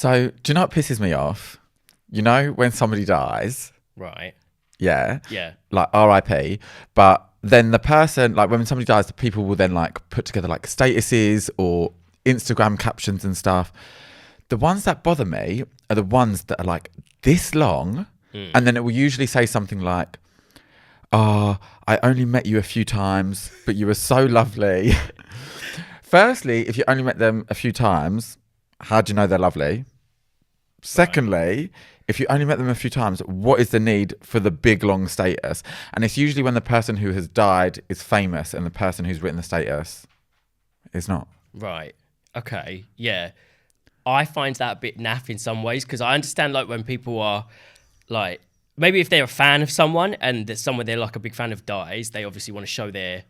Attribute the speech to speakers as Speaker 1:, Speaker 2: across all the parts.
Speaker 1: So, do you know what pisses me off? You know when somebody dies,
Speaker 2: Right.
Speaker 1: yeah,
Speaker 2: Yeah.
Speaker 1: RIP, but then the person, like when somebody dies, the people will then like put together like statuses or Instagram captions and stuff. The ones that bother me are the ones that are like this long, and then it will usually say something like, "Oh, I only met you a few times, but you were so lovely." Firstly, if you only met them a few times, how do you know they're lovely? Secondly, if you only met them a few times, what is the need for the big long status? And it's usually when the person who has died is famous and the person who's written the status is not.
Speaker 2: Right. Okay. Yeah. I find that a bit naff in some ways because I understand like when people are like, maybe if they're a fan of someone and there's someone they're like a big fan of dies, they obviously want to show their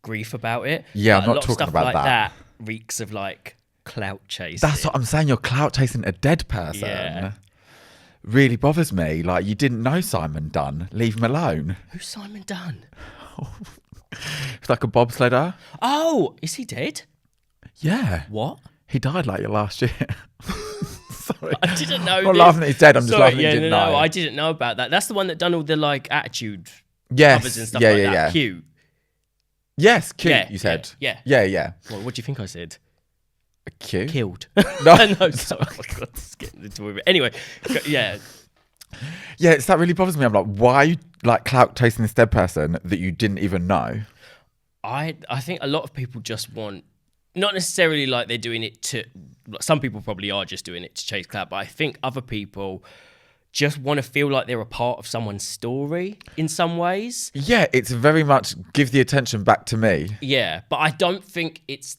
Speaker 2: grief about it.
Speaker 1: Yeah,
Speaker 2: But
Speaker 1: I'm
Speaker 2: a
Speaker 1: not
Speaker 2: lot of
Speaker 1: talking
Speaker 2: stuff
Speaker 1: about
Speaker 2: like
Speaker 1: that.
Speaker 2: reeks of like clout chasing.
Speaker 1: That's what I'm saying. You're clout chasing a dead person.
Speaker 2: Yeah.
Speaker 1: Really bothers me. Like, you didn't know Simon Dunn. Leave him alone.
Speaker 2: Who's Simon Dunn?
Speaker 1: It's like a bobsledder.
Speaker 2: Oh, is he dead?
Speaker 1: Yeah.
Speaker 2: What?
Speaker 1: He died like last year. Sorry.
Speaker 2: I didn't know.
Speaker 1: I'm not laughing that he's dead. I'm just laughing that you didn't know.
Speaker 2: No, I didn't know about that. That's the one that done all the like attitude
Speaker 1: Yes.
Speaker 2: covers and stuff
Speaker 1: Yeah,
Speaker 2: like
Speaker 1: yeah,
Speaker 2: that.
Speaker 1: yeah.
Speaker 2: Cute.
Speaker 1: Yes, cute,
Speaker 2: Yeah,
Speaker 1: you said.
Speaker 2: yeah.
Speaker 1: Yeah.
Speaker 2: Well, what do you think I said?
Speaker 1: Cute?
Speaker 2: Killed.
Speaker 1: No.
Speaker 2: no, sorry. Oh my God, it's getting into it. Anyway, yeah.
Speaker 1: Yeah, it's that really bothers me. I'm like, why are you like clout chasing this dead person that you didn't even know?
Speaker 2: I think a lot of people just want, not necessarily like they're doing it to, some people probably are just doing it to chase clout, but I think other people just want to feel like they're a part of someone's story in some ways.
Speaker 1: Yeah, it's very much give the attention back to me.
Speaker 2: Yeah, but I don't think it's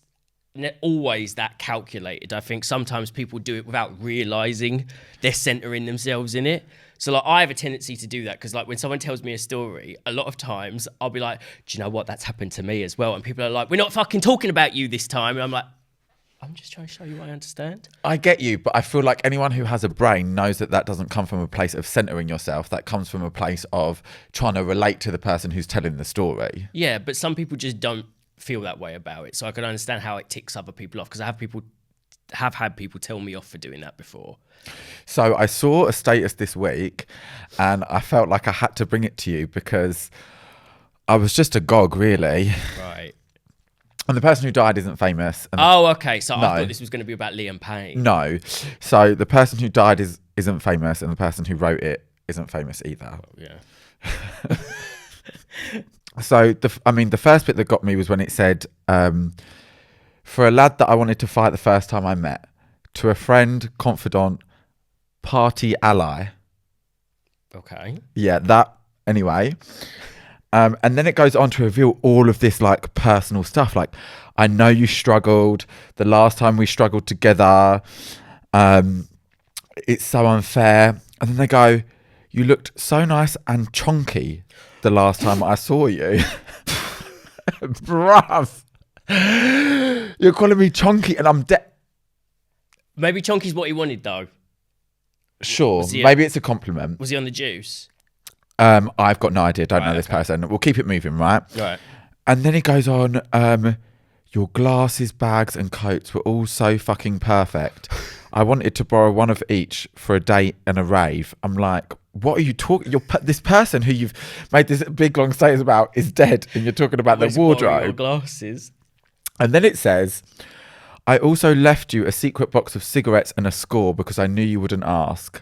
Speaker 2: always that calculated. I think sometimes people do it without realizing they're centering themselves in it. So like I have a tendency to do that because like when someone tells me a story, a lot of times I'll be like, do you know what? That's happened to me as well. And people are like, we're not fucking talking about you this time. And I'm like, I'm just trying to show you I understand.
Speaker 1: I get you, but I feel like anyone who has a brain knows that that doesn't come from a place of centering yourself. That comes from a place of trying to relate to the person who's telling the story.
Speaker 2: Yeah, but some people just don't feel that way about it. So I can understand how it ticks other people off because I have had people tell me off for doing that before.
Speaker 1: So I saw a status this week and I felt like I had to bring it to you because I was just agog, really.
Speaker 2: Right.
Speaker 1: And the person who died isn't famous. And
Speaker 2: Oh, okay. So
Speaker 1: No.
Speaker 2: I thought this was going to be about Liam Payne.
Speaker 1: no. So the person who died isn't famous and the person who wrote it isn't famous either.
Speaker 2: Oh, yeah.
Speaker 1: So, the first bit that got me was when it said, for a lad that I wanted to fight the first time I met, to a friend, confidant, party ally.
Speaker 2: Okay.
Speaker 1: Yeah, that, anyway. And then it goes on to reveal all of this, like, personal stuff. Like, I know you struggled. The last time we struggled together, it's so unfair. And then they go, you looked so nice and chonky the last time I saw you. Bruv. You're calling me chonky and I'm dead.
Speaker 2: Maybe Chonky's what he wanted, though.
Speaker 1: Sure,
Speaker 2: Was he
Speaker 1: maybe it's a compliment.
Speaker 2: Was he on the juice?
Speaker 1: I've got no idea. Don't know
Speaker 2: Right,
Speaker 1: this
Speaker 2: okay.
Speaker 1: person. We'll keep it moving, right?
Speaker 2: Right.
Speaker 1: And then he goes on, your glasses, bags and coats were all so fucking perfect. I wanted to borrow one of each for a date and a rave. I'm like, what are you talking? This person who you've made this big long statement about is dead and you're talking about their wardrobe.
Speaker 2: Glasses.
Speaker 1: And then it says, I also left you a secret box of cigarettes and a score because I knew you wouldn't ask.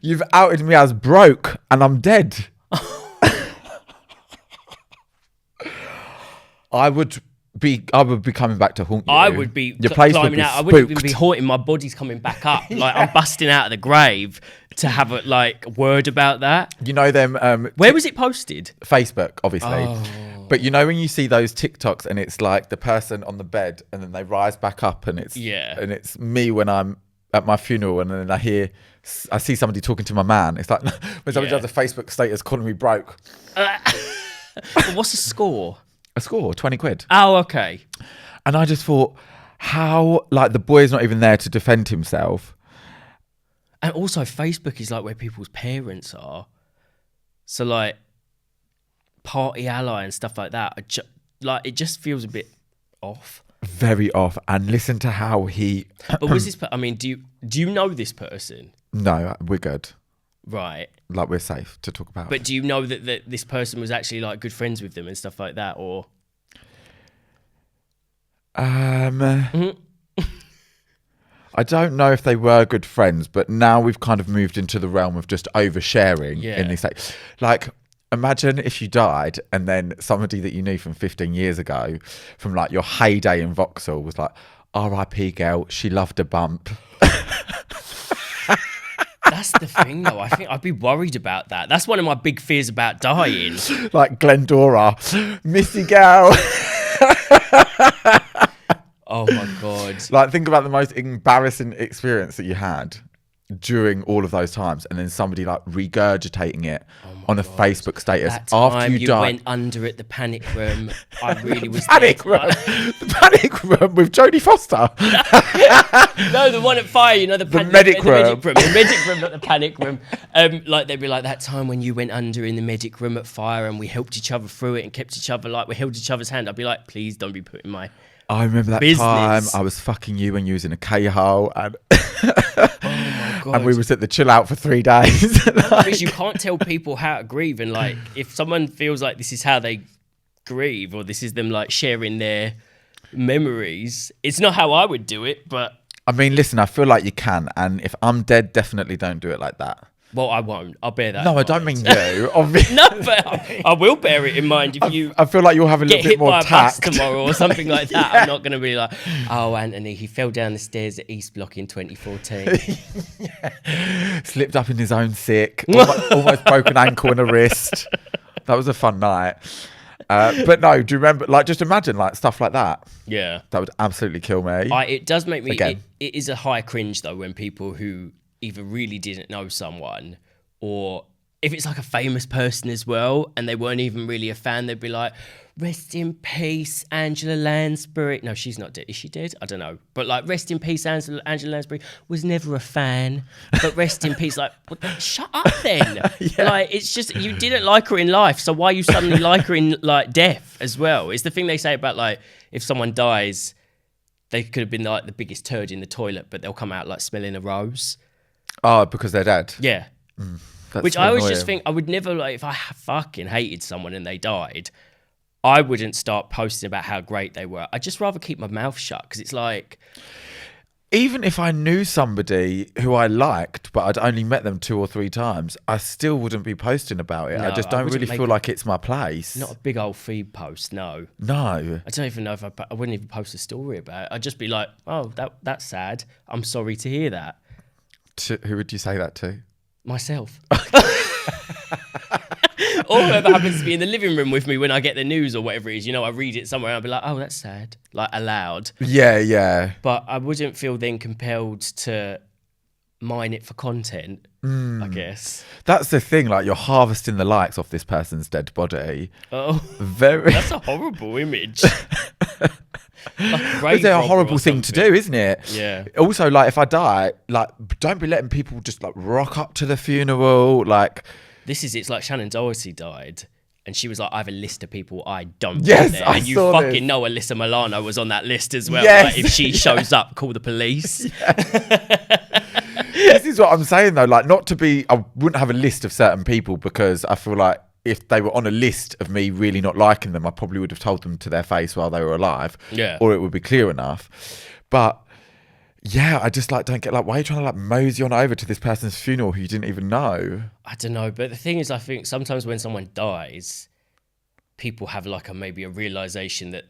Speaker 1: You've outed me as broke and I'm dead. I would be coming back to haunt you.
Speaker 2: I would be
Speaker 1: Your place would
Speaker 2: climbing
Speaker 1: be
Speaker 2: out. I wouldn't even be
Speaker 1: spooked.
Speaker 2: haunting. My body's coming back up. Like I'm busting out of the grave to have a like word about that.
Speaker 1: You know them
Speaker 2: Where was it posted?
Speaker 1: Facebook, obviously.
Speaker 2: Oh.
Speaker 1: But you know when you see those TikToks and it's like the person on the bed and then they rise back up and it's and it's me when I'm at my funeral and then I see somebody talking to my man. It's like when somebody does a Facebook status calling me broke.
Speaker 2: What's the score?
Speaker 1: A score, 20 quid.
Speaker 2: Oh, okay.
Speaker 1: And I just thought, how, like, the boy's not even there to defend himself.
Speaker 2: And also, Facebook is like where people's parents are. So, like, party ally and stuff like that. It just feels a bit off.
Speaker 1: very off. And listen to how he...
Speaker 2: But was this... I mean, do you know this person?
Speaker 1: No, we're good.
Speaker 2: Right.
Speaker 1: Like, we're safe to talk about.
Speaker 2: But do you know that this person was actually, like, good friends with them and stuff like that, or...
Speaker 1: I don't know if they were good friends, but now we've kind of moved into the realm of just oversharing in this. Like, imagine if you died and then somebody that you knew from 15 years ago, from like your heyday in Vauxhall, was like, R.I.P. girl, she loved a bump.
Speaker 2: That's the thing, though. I think I'd be worried about that. That's one of my big fears about dying.
Speaker 1: Like Glendora, Missy girl.
Speaker 2: Oh my God.
Speaker 1: Like, think about the most embarrassing experience that you had during all of those times, and then somebody like regurgitating it on a Facebook status
Speaker 2: that time
Speaker 1: after you
Speaker 2: you
Speaker 1: died.
Speaker 2: went under at the panic room. I really was
Speaker 1: Panic room. The panic room with Jodie Foster.
Speaker 2: No, the one at fire, you know, the
Speaker 1: medic room.
Speaker 2: The medic room, not the panic room. Like, they'd be like, that time when you went under in the medic room at fire and we helped each other through it and kept each other, like, we held each other's hand. I'd be like, please don't be putting my
Speaker 1: I remember that
Speaker 2: business.
Speaker 1: time I was fucking you when you was in a K-hole and
Speaker 2: Oh my God.
Speaker 1: and we was at the chill out for 3 days.
Speaker 2: Because you can't tell people how to grieve, and like, if someone feels like this is how they grieve, or this is them like sharing their memories, it's not how I would do it. But
Speaker 1: I mean, listen, I feel like you can, and if I'm dead, definitely don't do it like that.
Speaker 2: well, I won't. I'll bear that.
Speaker 1: No,
Speaker 2: in
Speaker 1: I don't
Speaker 2: mind.
Speaker 1: mean you. Obviously.
Speaker 2: No, but I will bear it in mind if you
Speaker 1: I feel like you'll have a
Speaker 2: get
Speaker 1: little bit
Speaker 2: hit
Speaker 1: more
Speaker 2: by a bus
Speaker 1: tact.
Speaker 2: tomorrow or something like that. I'm not going to be like, oh, Anthony, he fell down the stairs at East Block in 2014.
Speaker 1: Slipped up in his own sick, almost broke an ankle and a wrist. That was a fun night. But no, do you remember, like, just imagine like stuff like that.
Speaker 2: Yeah.
Speaker 1: That would absolutely kill me.
Speaker 2: It does make me,
Speaker 1: Again.
Speaker 2: it is a high cringe though when people who either really didn't know someone, or if it's like a famous person as well and they weren't even really a fan, they'd be like, rest in peace, Angela Lansbury. No, she's not dead. Is she dead? I don't know. But like, rest in peace, Angela Lansbury. Was never a fan, but rest in peace. Like, shut up then. Like, it's just, you didn't like her in life, so why you suddenly like her in like death as well? It's the thing they say about like, if someone dies, they could have been like the biggest turd in the toilet, but they'll come out like smelling a rose.
Speaker 1: Oh, because they're dead.
Speaker 2: Yeah.
Speaker 1: That's
Speaker 2: Which
Speaker 1: so
Speaker 2: I always
Speaker 1: annoying.
Speaker 2: just think, I would never, like, if I fucking hated someone and they died, I wouldn't start posting about how great they were. I'd just rather keep my mouth shut, because it's like...
Speaker 1: Even if I knew somebody who I liked, but I'd only met them 2 or 3 times, I still wouldn't be posting about it.
Speaker 2: No,
Speaker 1: I just
Speaker 2: I
Speaker 1: don't
Speaker 2: wouldn't
Speaker 1: really
Speaker 2: make
Speaker 1: feel
Speaker 2: it-
Speaker 1: like it's my place.
Speaker 2: Not a big old feed post, no.
Speaker 1: No.
Speaker 2: I don't even know if I wouldn't even post a story about it. I'd just be like, oh, that's sad. I'm sorry to hear that.
Speaker 1: Who would you say that to?
Speaker 2: Myself. Or whoever happens to be in the living room with me when I get the news or whatever it is, you know, I read it somewhere and I'll be like, oh, that's sad, like aloud.
Speaker 1: Yeah, yeah.
Speaker 2: But I wouldn't feel then compelled to mine it for content, I guess.
Speaker 1: That's the thing, like, you're harvesting the likes off this person's dead body.
Speaker 2: Oh,
Speaker 1: Very.
Speaker 2: that's a horrible image.
Speaker 1: It's a horrible thing to do, isn't it?
Speaker 2: Yeah.
Speaker 1: Also, like, if I die, like, don't be letting people just like rock up to the funeral. Like,
Speaker 2: It's like Shannon Doherty died, and she was like, I have a list of people I don't want
Speaker 1: Yes,
Speaker 2: there.
Speaker 1: I
Speaker 2: And you
Speaker 1: saw
Speaker 2: fucking
Speaker 1: this.
Speaker 2: know Alyssa Milano was on that list as well.
Speaker 1: Yes.
Speaker 2: Like, if she shows up, call the police.
Speaker 1: this is what I'm saying though. Like, not to be, I wouldn't have a list of certain people, because I feel like if they were on a list of me really not liking them, I probably would have told them to their face while they were alive.
Speaker 2: Yeah.
Speaker 1: Or it would be clear enough. But yeah, I just like don't get, like, why are you trying to like mosey on over to this person's funeral who you didn't even know?
Speaker 2: I don't know, but the thing is, I think sometimes when someone dies, people have like maybe a realization that,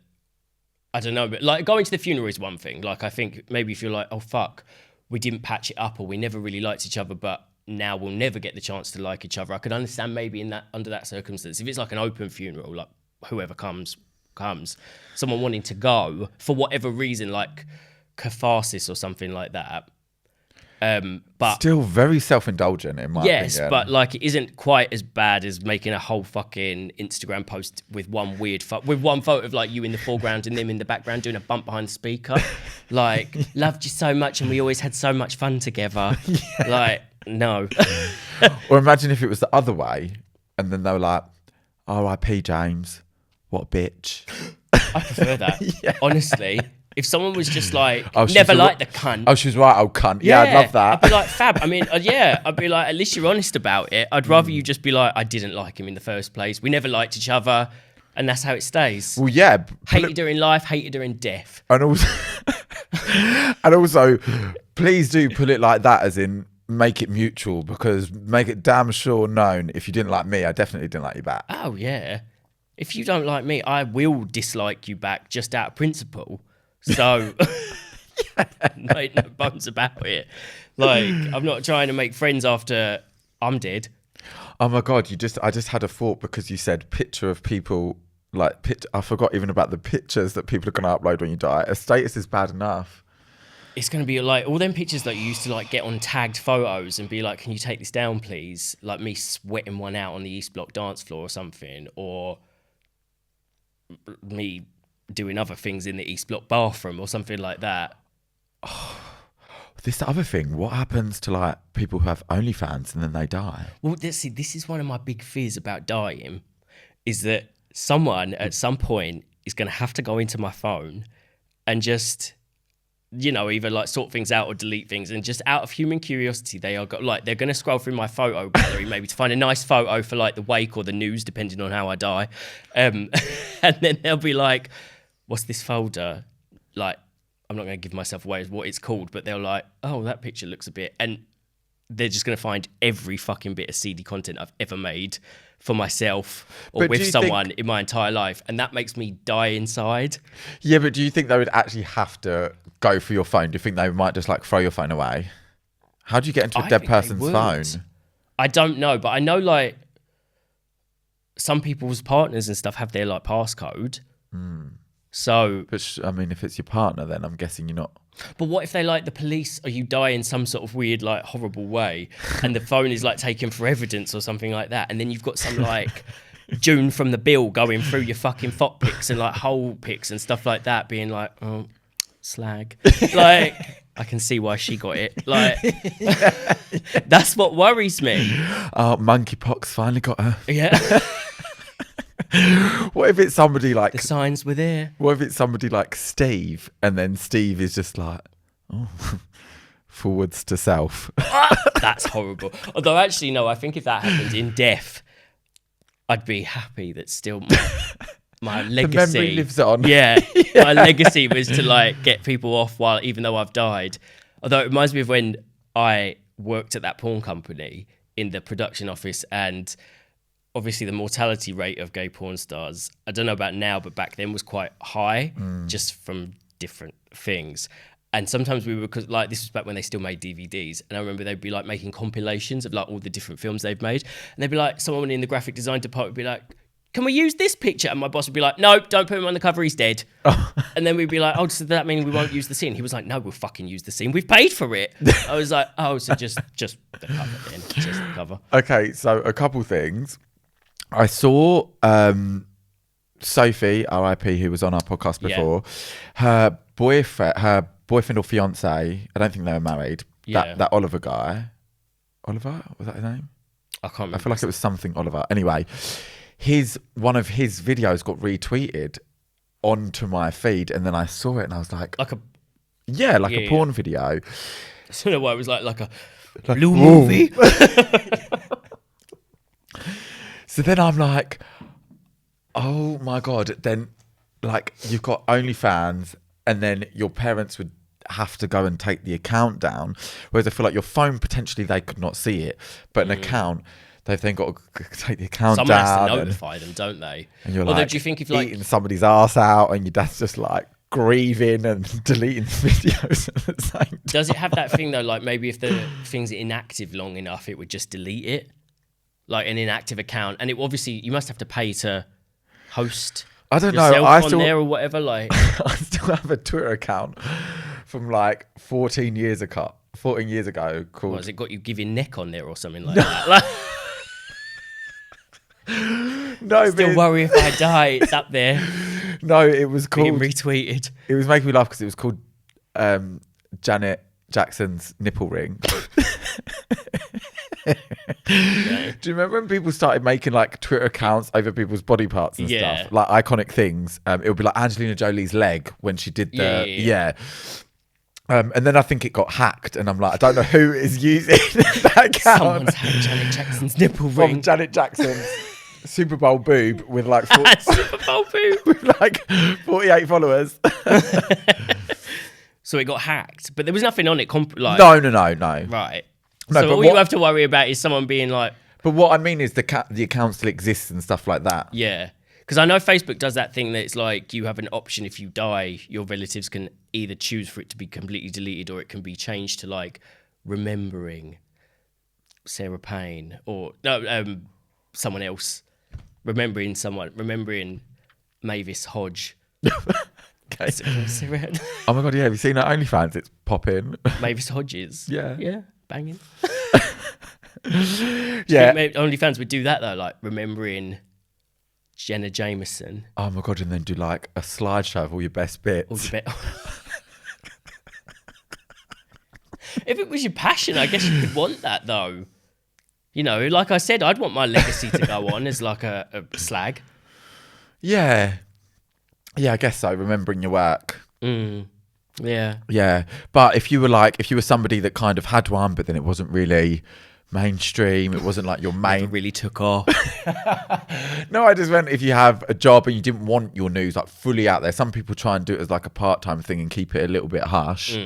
Speaker 2: I don't know, but like going to the funeral is one thing. Like, I think maybe if you're like, oh fuck, we didn't patch it up, or we never really liked each other, but now we'll never get the chance to like each other. I could understand maybe under that circumstance, if it's like an open funeral, like whoever comes, someone wanting to go for whatever reason, like catharsis or something like that. But
Speaker 1: Still very self-indulgent in my opinion.
Speaker 2: but like, it isn't quite as bad as making a whole fucking Instagram post with one with one photo of like you in the foreground and them in the background doing a bump behind the speaker. Like, loved you so much and we always had so much fun together. Like, no.
Speaker 1: Or imagine if it was the other way, and then they were like, R.I.P. James, what a bitch.
Speaker 2: I prefer that. Honestly, If someone was just like,
Speaker 1: Oh, she's
Speaker 2: never
Speaker 1: a-
Speaker 2: liked the cunt.
Speaker 1: Oh, she's right, old cunt. Yeah, I'd love that.
Speaker 2: I'd be like, fab. I mean, I'd be like, at least you're honest about it. I'd rather you just be like, I didn't like him in the first place. We never liked each other. And that's how it stays.
Speaker 1: Well, yeah.
Speaker 2: Hated her in life, hated her in death.
Speaker 1: And also, and also, please do put it like that, as in make it mutual, because make it damn sure known, if you didn't like me, I definitely didn't like you back.
Speaker 2: Oh, yeah. If you don't like me, I will dislike you back just out of principle. So, no bones about it. Like, I'm not trying to make friends after I'm dead.
Speaker 1: Oh my God, I just had a thought because you said picture of people, I forgot even about the pictures that people are going to upload when you die. A status is bad enough.
Speaker 2: It's going to be like all them pictures that you used to like get on tagged photos and be like, can you take this down, please? Like me sweating one out on the East Block dance floor or something, or me doing other things in the East Block bathroom or something like that.
Speaker 1: Oh, this other thing, what happens to like people who have OnlyFans and then they die?
Speaker 2: Well, this is one of my big fears about dying, is that someone at some point is going to have to go into my phone and just, you know, either like sort things out or delete things, and just out of human curiosity, they're going to scroll through my photo gallery maybe to find a nice photo for like the wake or the news, depending on how I die, and then they'll be like, what's this folder? Like, I'm not going to give myself away as what it's called, but they're like, oh, that picture looks a bit, and they're just going to find every fucking bit of seedy content I've ever made for myself or
Speaker 1: But
Speaker 2: with someone in my entire life, and that makes me die inside.
Speaker 1: Yeah, but do you think they would actually have to go for your phone? Do you think they might just like throw your phone away? How do you get into a dead
Speaker 2: think they
Speaker 1: person's
Speaker 2: would.
Speaker 1: phone?
Speaker 2: I don't know, but I know like some people's partners and stuff have their like passcode. So,
Speaker 1: But I mean, if it's your partner, then I'm guessing you're not.
Speaker 2: but what if they like the police, or you die in some sort of weird, like horrible way, and the phone is like taken for evidence or something like that, and then you've got some like June from the Bill going through your fucking FOP pics and like whole pics and stuff like that, being like, oh, slag. Like, I can see why she got it. Like, that's what worries me.
Speaker 1: Oh, monkeypox finally got her.
Speaker 2: Yeah,
Speaker 1: What if it's somebody like?
Speaker 2: the signs were there.
Speaker 1: What if it's somebody like Steve, and then Steve is just like, oh, forwards to self.
Speaker 2: That's horrible. Although, actually, no, I think if that happened in death, I'd be happy that still my legacy.
Speaker 1: The memory lives on.
Speaker 2: Yeah, my legacy was to like get people off while, even though I've died. Although it reminds me of when I worked at that porn company in the production office, and obviously the mortality rate of gay porn stars, I don't know about now, but back then was quite high, just from different things. And sometimes we were, cause like this was back when they still made DVDs, and I remember they'd be like making compilations of like all the different films they've made, and they'd be like, someone in the graphic design department would be like, can we use this picture? And my boss would be like, no, don't put him on the cover, he's dead. And then we'd be like, oh, does that mean we won't use the scene? He was like, no, we'll fucking use the scene, we've paid for it. I was like, oh, so just the cover then, just the cover.
Speaker 1: Okay, so a couple things. I saw Sophie, R.I.P., who was on our podcast before. Her boyfriend or fiance, I don't think they were married.
Speaker 2: Yeah.
Speaker 1: That Oliver guy. Oliver? Was that his name?
Speaker 2: I can't remember.
Speaker 1: I feel like it was something Oliver. Anyway, one of his videos got retweeted onto my feed, and then I saw it and I was like,
Speaker 2: like a
Speaker 1: a porn video.
Speaker 2: I don't know why it was like a blue movie.
Speaker 1: So then I'm like, oh my God, then like you've got OnlyFans, and then your parents would have to go and take the account down. Whereas I feel like your phone, potentially they could not see it, but an account, they've then got to take the account
Speaker 2: Someone
Speaker 1: down.
Speaker 2: has to notify them, don't they?
Speaker 1: And you're
Speaker 2: Although,
Speaker 1: like,
Speaker 2: do you think if like
Speaker 1: eating somebody's ass out, and your dad's just like grieving and deleting videos at the same time.
Speaker 2: Does it have that thing though? Like maybe if the thing's inactive long enough, it would just delete it, like an inactive account. And it obviously you must have to pay to host.
Speaker 1: I don't know.
Speaker 2: yourself
Speaker 1: I
Speaker 2: on
Speaker 1: still
Speaker 2: there or whatever. Like
Speaker 1: I still have a Twitter account from like 14 years ago called.
Speaker 2: what, has it got you giving neck on there or something like that? Like,
Speaker 1: No,
Speaker 2: still
Speaker 1: but
Speaker 2: worry if I die, it's up there
Speaker 1: no, it was
Speaker 2: being
Speaker 1: called.
Speaker 2: retweeted.
Speaker 1: It was making me laugh because it was called Janet Jackson's nipple ring. Do you remember when people started making like Twitter accounts over people's body parts and stuff, like iconic things? It would be like Angelina Jolie's leg when she did the and then I think it got hacked, and I'm like, I don't know who is using that account.
Speaker 2: Someone's had Janet Jackson's nipple ring.
Speaker 1: From Janet Jackson's Super Bowl boob with like
Speaker 2: Super Bowl boob
Speaker 1: with like 48 followers.
Speaker 2: So it got hacked, but there was nothing on it.
Speaker 1: No.
Speaker 2: Right.
Speaker 1: No,
Speaker 2: so all you have to worry about is someone being like.
Speaker 1: But what I mean is the account still exists and stuff like that.
Speaker 2: Yeah. Because I know Facebook does that thing that it's like you have an option if you die, your relatives can either choose for it to be completely deleted or it can be changed to like remembering Sarah Payne or someone else. Remembering Mavis Hodge.
Speaker 1: Okay. Oh my God, yeah. Have you seen her OnlyFans? It's popping.
Speaker 2: Mavis Hodges.
Speaker 1: Yeah.
Speaker 2: Yeah. Banging.
Speaker 1: Yeah.
Speaker 2: OnlyFans would do that though, like remembering Jenna Jameson.
Speaker 1: Oh my God, and then do like a slideshow of all your best bits.
Speaker 2: If it was your passion, I guess you could want that though. You know, like I said, I'd want my legacy to go on as like a slag.
Speaker 1: Yeah. Yeah, I guess so. Remembering your work.
Speaker 2: Yeah.
Speaker 1: Yeah. But if you were somebody that kind of had one, but then it wasn't really mainstream, it wasn't like your main.
Speaker 2: Never really took off.
Speaker 1: No, I just meant if you have a job and you didn't want your news like fully out there. Some people try and do it as like a part-time thing and keep it a little bit hush.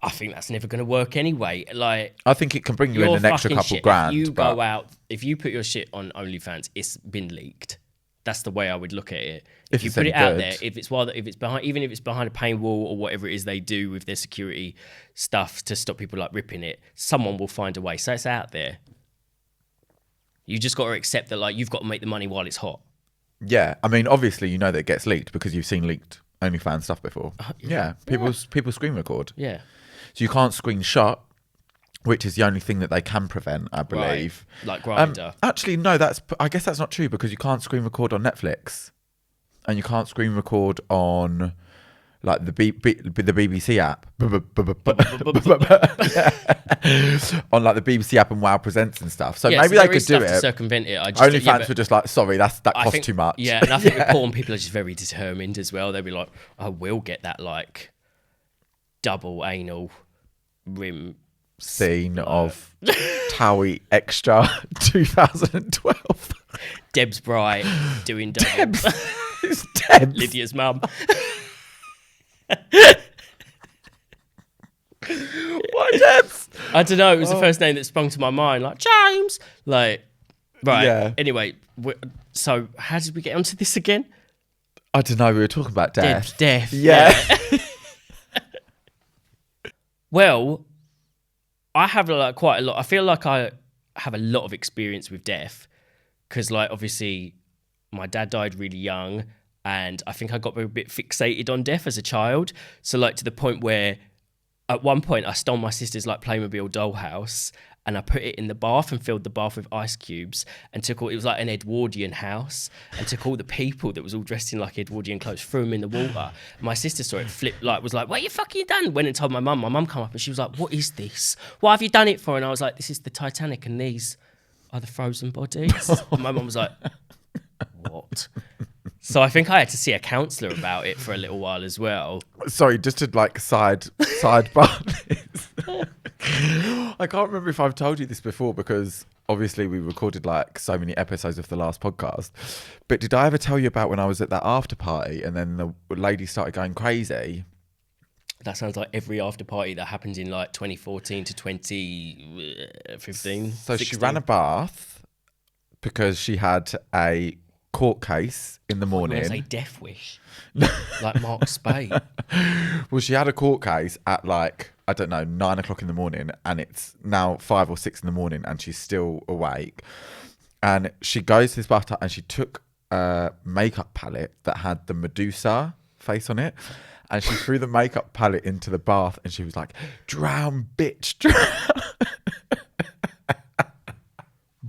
Speaker 2: I think that's never going to work anyway. Like,
Speaker 1: I think it can bring you in an extra couple grand.
Speaker 2: If you go out, if you put your shit on OnlyFans, it's been leaked. That's the way I would look at it. If you put it out there, if it's behind, even if it's behind a paywall or whatever it is they do with their security stuff to stop people like ripping it, someone will find a way. So it's out there. You just got to accept that, like, you've got to make the money while it's hot.
Speaker 1: Yeah, I mean, obviously, you know that it gets leaked because you've seen leaked OnlyFans stuff before. People screen record.
Speaker 2: Yeah.
Speaker 1: So you can't screenshot, which is the only thing that they can prevent, I believe.
Speaker 2: Right. Like Grindr.
Speaker 1: Actually, no, I guess that's not true because you can't screen record on Netflix, and you can't screen record on like the BBC app. On like the BBC app and Wow Presents and stuff. So maybe they could do it.
Speaker 2: To circumvent it.
Speaker 1: OnlyFans were just like, sorry, that costs too much.
Speaker 2: Yeah, and I think with porn, people are just very determined as well. They'll be like, I will get that like double anal rim
Speaker 1: scene of Towie Extra 2012.
Speaker 2: Deb's Bright doing double.
Speaker 1: It's Debs.
Speaker 2: Lydia's mum.
Speaker 1: Why Debs?
Speaker 2: I don't know. It was the first name that sprung to my mind. Like, James. Like, right.
Speaker 1: Yeah.
Speaker 2: Anyway, so how did we get onto this again?
Speaker 1: I don't know. We were talking about death.
Speaker 2: Death.
Speaker 1: Yeah.
Speaker 2: Well, I have like quite a lot. I feel like I have a lot of experience with death because, like, obviously, my dad died really young, and I think I got a bit fixated on death as a child. So, like, to the point where, at one point, I stole my sister's like Playmobil dollhouse, and I put it in the bath and filled the bath with ice cubes, and it was like an Edwardian house, and took all the people that was all dressed in like Edwardian clothes, threw them in the water. My sister saw it, flipped, like, was like, what you fucking done? Went and told my mum. My mum come up and she was like, what is this? What have you done it for? And I was like, this is the Titanic and these are the frozen bodies. And my mum was like, what? So I think I had to see a counsellor about it for a little while as well.
Speaker 1: Sorry, just to like sidebar this. I can't remember if I've told you this before because obviously we recorded like so many episodes of the last podcast. But did I ever tell you about when I was at that after party and then the lady started going crazy?
Speaker 2: That sounds like every after party that happens in like 2014 to 2015.
Speaker 1: So
Speaker 2: 16.
Speaker 1: she ran a bath because she had a court case in the morning.
Speaker 2: I was a death wish. Like Mark Spade.
Speaker 1: Well, she had a court case at like, I don't know, 9 o'clock in the morning, and it's now 5 or 6 in the morning and she's still awake. And she goes to this bathtub and she took a makeup palette that had the Medusa face on it. And she threw the makeup palette into the bath and she was like, drown, bitch, drown.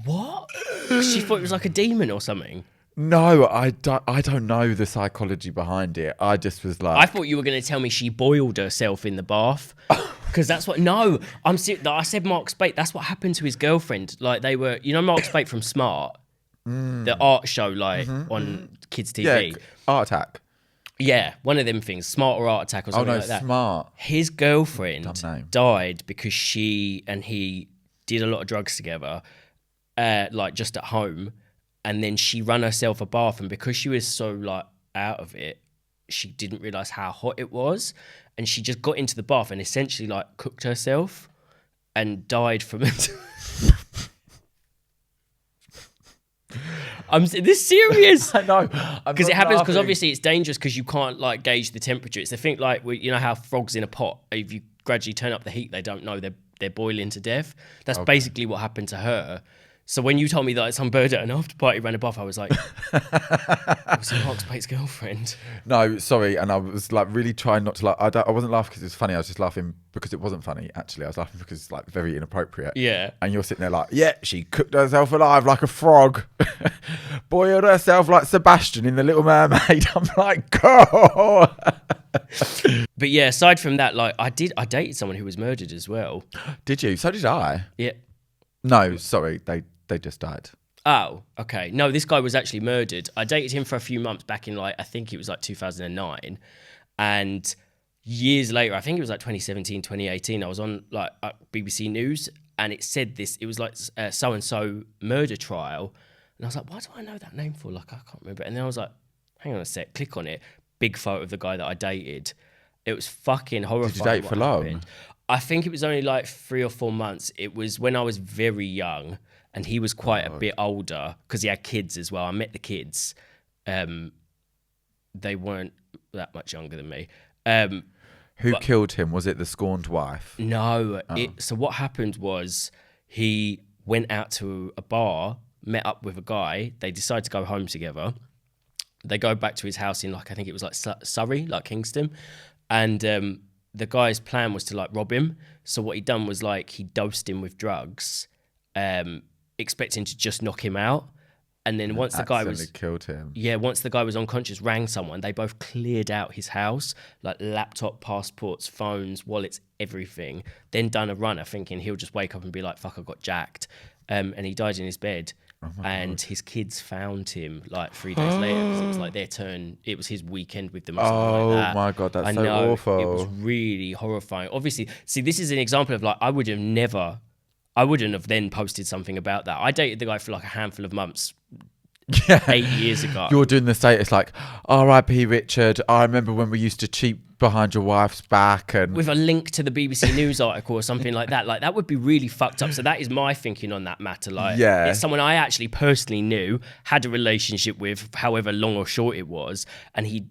Speaker 2: What? She thought it was like a demon or something.
Speaker 1: No, I don't know the psychology behind it. I just was like...
Speaker 2: I thought you were going to tell me she boiled herself in the bath. Because that's what. No, I said Mark Spate. That's what happened to his girlfriend. Like they were, Mark Spate from Smart, the art show, like on kids' TV.
Speaker 1: Yeah, Art Attack.
Speaker 2: Yeah, one of them things, Smart or Art Attack or something like that.
Speaker 1: Smart.
Speaker 2: His girlfriend
Speaker 1: Dumb name.
Speaker 2: died because she and he did a lot of drugs together, like just at home, and then she ran herself a bath, and because she was so like out of it, she didn't realise how hot it was, and she just got into the bath and essentially like cooked herself and died from it. I'm this serious.
Speaker 1: I know.
Speaker 2: Because it happens because obviously it's dangerous because you can't like gauge the temperature. It's the thing like how frogs in a pot, if you gradually turn up the heat, they don't know they're boiling to death. That's basically what happened to her. So when you told me that some bird at an after party ran a bath, I was like, was it Mark Spate's girlfriend?
Speaker 1: No, sorry. And I was like really trying not to laugh. I wasn't laughing because it was funny. I was just laughing because it wasn't funny, actually. I was laughing because it's like very inappropriate.
Speaker 2: Yeah.
Speaker 1: And you're sitting there like, yeah, she cooked herself alive like a frog. Boiled herself like Sebastian in The Little Mermaid. I'm like, go.
Speaker 2: But yeah, aside from that, like I dated someone who was murdered as well.
Speaker 1: Did you? So did I.
Speaker 2: Yeah.
Speaker 1: No, sorry. They just died.
Speaker 2: Oh, okay. No, this guy was actually murdered. I dated him for a few months back in like, I think it was like 2009. And years later, I think it was like 2017, 2018, I was on like BBC News and it said this, it was like so-and-so murder trial. And I was like, why do I know that name for? Like, I can't remember. And then I was like, hang on a sec, click on it. Big photo of the guy that I dated. It was fucking horrifying.
Speaker 1: Did you date for long?
Speaker 2: I think it was only like 3 or 4 months. It was when I was very young. And he was quite a bit older because he had kids as well. I met the kids. They weren't that much younger than me.
Speaker 1: Who killed him? Was it the scorned wife?
Speaker 2: No. So what happened was he went out to a bar, met up with a guy. They decided to go home together. They go back to his house in like, I think it was like Surrey, like Kingston. And the guy's plan was to like rob him. So what he done was like he dosed him with drugs. Expecting to just knock him out, and then once the guy was
Speaker 1: killed him.
Speaker 2: Yeah, once the guy was unconscious, rang someone. They both cleared out his house, like laptop, passports, phones, wallets, everything. Then done a runner, thinking he'll just wake up and be like, "Fuck, I got jacked," and he died in his bed. And his kids found him like 3 days later because it was like their turn. It was his weekend with them or something like that.
Speaker 1: Oh my God, that's
Speaker 2: I
Speaker 1: so
Speaker 2: know,
Speaker 1: awful.
Speaker 2: It was really horrifying. Obviously, see, this is an example of like I wouldn't have then posted something about that. I dated the guy for like a handful of months 8 years ago.
Speaker 1: You're doing the status like, R.I.P. Richard. I remember when we used to cheat behind your wife's back. And
Speaker 2: with a link to the BBC News article or something like that. Like that would be really fucked up. So that is my thinking on that matter. Like it's someone I actually personally knew, had a relationship with, however long or short it was, and he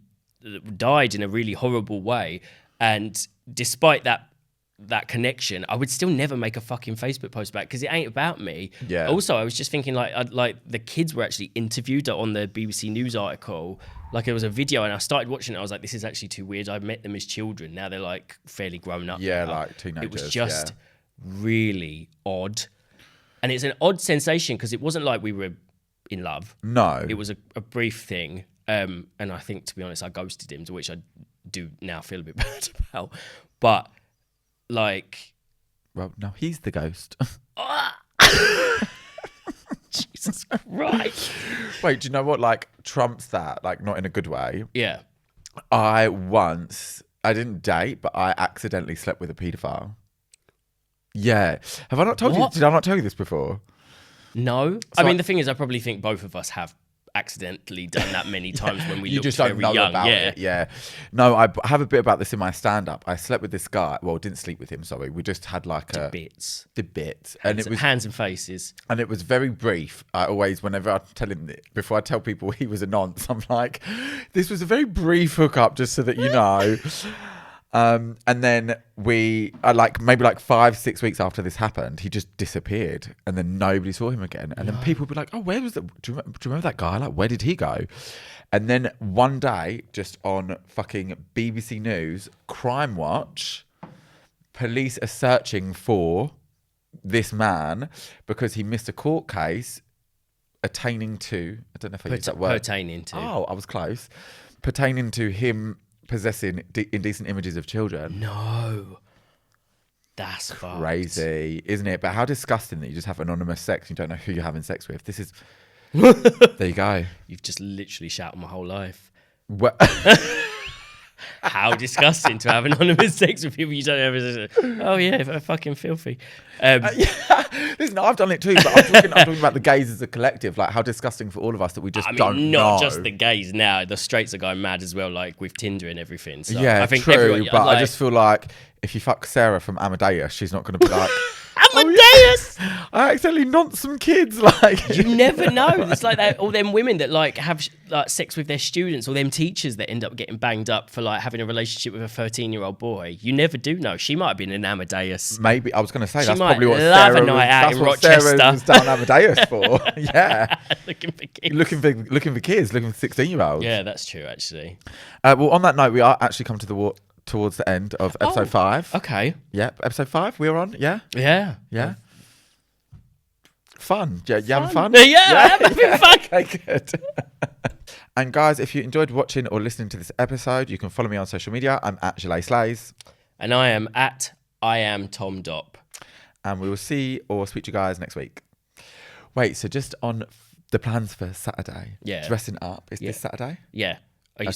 Speaker 2: died in a really horrible way. And despite that connection, I would still never make a fucking Facebook post about it because it ain't about me.
Speaker 1: Yeah.
Speaker 2: Also, I was just thinking like the kids were actually interviewed on the BBC News article. Like there was a video and I started watching it. I was like, this is actually too weird. I met them as children. Now they're like fairly grown up.
Speaker 1: Yeah,
Speaker 2: now.
Speaker 1: like teenagers.
Speaker 2: It was just really odd. And it's an odd sensation because it wasn't like we were in love.
Speaker 1: No.
Speaker 2: It was a brief thing. And I think, to be honest, I ghosted him, to which I do now feel a bit bad about. But like,
Speaker 1: well, no, he's the ghost.
Speaker 2: Jesus Christ.
Speaker 1: Wait, do you know what like trumps that? Like not in a good way.
Speaker 2: Yeah.
Speaker 1: I didn't date, but I accidentally slept with a paedophile. Yeah. Have I not told you? Did I not tell you this before?
Speaker 2: No. I mean, the thing is, I probably think both of us have accidentally done that many times when we
Speaker 1: you
Speaker 2: looked
Speaker 1: just
Speaker 2: very
Speaker 1: don't know
Speaker 2: young.
Speaker 1: about it. Yeah. No, I have a bit about this in my stand-up. I slept with this guy. Well, didn't sleep with him. Sorry, we just had like
Speaker 2: the bits,
Speaker 1: and it was
Speaker 2: hands and faces, and
Speaker 1: it was very brief. I always, whenever I tell him, before I tell people he was a nonce, I'm like, this was a very brief hookup, just so that you know. And then maybe like 5-6 weeks after this happened, he just disappeared, and then nobody saw him again. And then people would be like, "Oh, where was that? Do you remember that guy? Like, where did he go?" And then one day, just on fucking BBC News, Crime Watch, police are searching for this man because he missed a court case attaining to. I don't know if I used that word.
Speaker 2: Pertaining to.
Speaker 1: Oh, I was close. Pertaining to him possessing indecent images of children.
Speaker 2: No. That's fucked.
Speaker 1: Crazy, isn't it? But how disgusting that you just have anonymous sex and you don't know who you're having sex with. This is... There you go.
Speaker 2: You've just literally shouted my whole life.
Speaker 1: What?
Speaker 2: How disgusting to have anonymous sex with people you don't ever. Oh yeah, fucking filthy.
Speaker 1: Listen, I've done it too, but I'm talking about the gays as a collective. Like, how disgusting for all of us that we just don't
Speaker 2: not
Speaker 1: know.
Speaker 2: just the gays now. The straights are going mad as well, like with Tinder and everything. So
Speaker 1: Yeah,
Speaker 2: I think
Speaker 1: true.
Speaker 2: everyone,
Speaker 1: But
Speaker 2: like,
Speaker 1: I just feel like if you fuck Sarah from Amadeus, she's not going to be like,
Speaker 2: Amadeus.
Speaker 1: I accidentally nonced some kids. Like,
Speaker 2: You never know. It's like that, all them women that like have like sex with their students, or them teachers that end up getting banged up for like having a relationship with a 13-year-old boy. You never do know. She might have been an Amadeus.
Speaker 1: maybe I was going to say
Speaker 2: She
Speaker 1: that's
Speaker 2: might
Speaker 1: probably what
Speaker 2: love a
Speaker 1: Sarah
Speaker 2: night out
Speaker 1: was,
Speaker 2: in
Speaker 1: that's what Sarah
Speaker 2: Rochester.
Speaker 1: was down Amadeus for. Yeah,
Speaker 2: Looking for kids.
Speaker 1: looking for kids, looking for 16-year-olds.
Speaker 2: Yeah, that's true actually.
Speaker 1: Well, on that note, we are actually come to the towards the end of episode 5.
Speaker 2: Okay.
Speaker 1: Yep, episode 5. We're on. Yeah,
Speaker 2: Yeah.
Speaker 1: yeah. Fun. Yeah, you having fun?
Speaker 2: Yeah, it's been fun.
Speaker 1: Okay, good. And guys, if you enjoyed watching or listening to this episode, you can follow me on social media. I'm at Gilet Slays.
Speaker 2: And I am at IamTomDop.
Speaker 1: And we will see or speak to you guys next week. Wait, so just on the plans for Saturday.
Speaker 2: Yeah.
Speaker 1: Dressing up. Is
Speaker 2: Yeah.
Speaker 1: this Saturday?
Speaker 2: Yeah. Are you